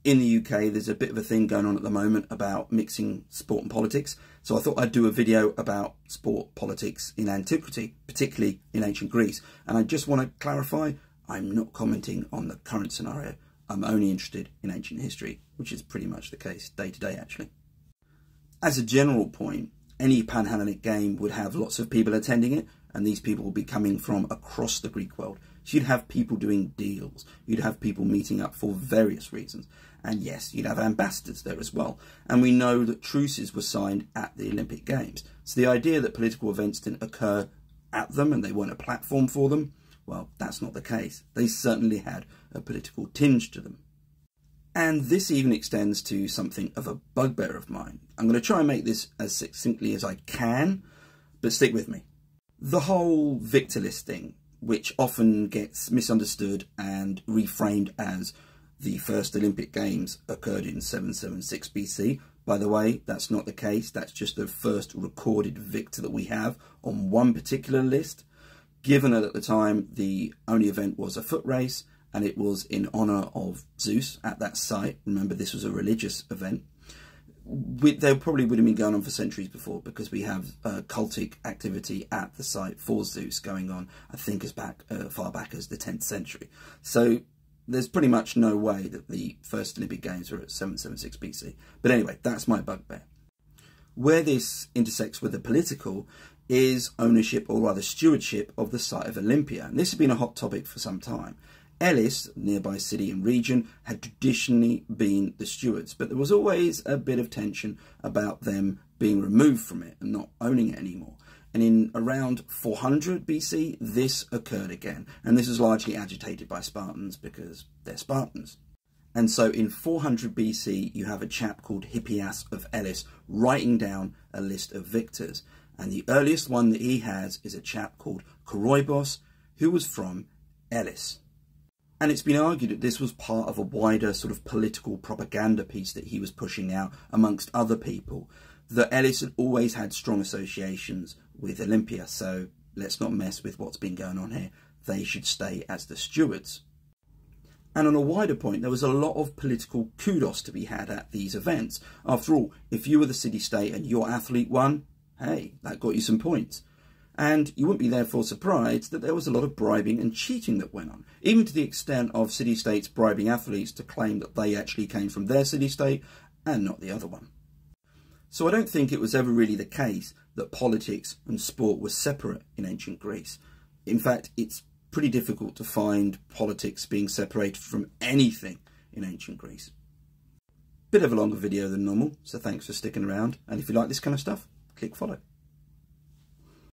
In the UK, there's a bit of a thing going on at the moment about mixing sport and politics. So I thought I'd do a video about sport politics in antiquity, particularly in ancient Greece. And I just want to clarify, I'm not commenting on the current scenario. I'm only interested in ancient history, which is pretty much the case day to day, actually. As a general point, any Panhellenic game would have lots of people attending it, and these people will be coming from across the Greek world. So you'd have people doing deals, you'd have people meeting up for various reasons, and yes, you'd have ambassadors there as well. And we know that truces were signed at the Olympic Games. So the idea that political events didn't occur at them and they weren't a platform for them, well, that's not the case. They certainly had a political tinge to them. And this even extends to something of a bugbear of mine. I'm going to try and make this as succinctly as I can, but stick with me. The whole victor listing, which often gets misunderstood and reframed as the first Olympic Games occurred in 776 BC. By the way, that's not the case. That's just the first recorded victor that we have on one particular list, given that at the time the only event was a foot race, and it was in honour of Zeus at that site. Remember, this was a religious event. They probably would have been going on for centuries before, because we have cultic activity at the site for Zeus going on, I think, as far back as the 10th century. So there's pretty much no way that the first Olympic Games were at 776 BC. But anyway, that's my bugbear. Where this intersects with the political is ownership, or rather stewardship, of the site of Olympia. And this has been a hot topic for some time. Elis, nearby city and region, had traditionally been the stewards, but there was always a bit of tension about them being removed from it and not owning it anymore. And in around 400 BC, this occurred again, and this was largely agitated by Spartans because they're Spartans. And so in 400 BC, you have a chap called Hippias of Elis writing down a list of victors, and the earliest one that he has is a chap called Koroibos, who was from Elis. And it's been argued that this was part of a wider sort of political propaganda piece that he was pushing out amongst other people, that Elis had always had strong associations with Olympia, so let's not mess with what's been going on here. They should stay as the stewards. And on a wider point, there was a lot of political kudos to be had at these events. After all, if you were the city-state and your athlete won, hey, that got you some points. And you wouldn't be therefore surprised that there was a lot of bribing and cheating that went on, even to the extent of city-states bribing athletes to claim that they actually came from their city-state and not the other one. So I don't think it was ever really the case that politics and sport were separate in ancient Greece. In fact, it's pretty difficult to find politics being separated from anything in ancient Greece. Bit of a longer video than normal, so thanks for sticking around. And if you like this kind of stuff, click follow.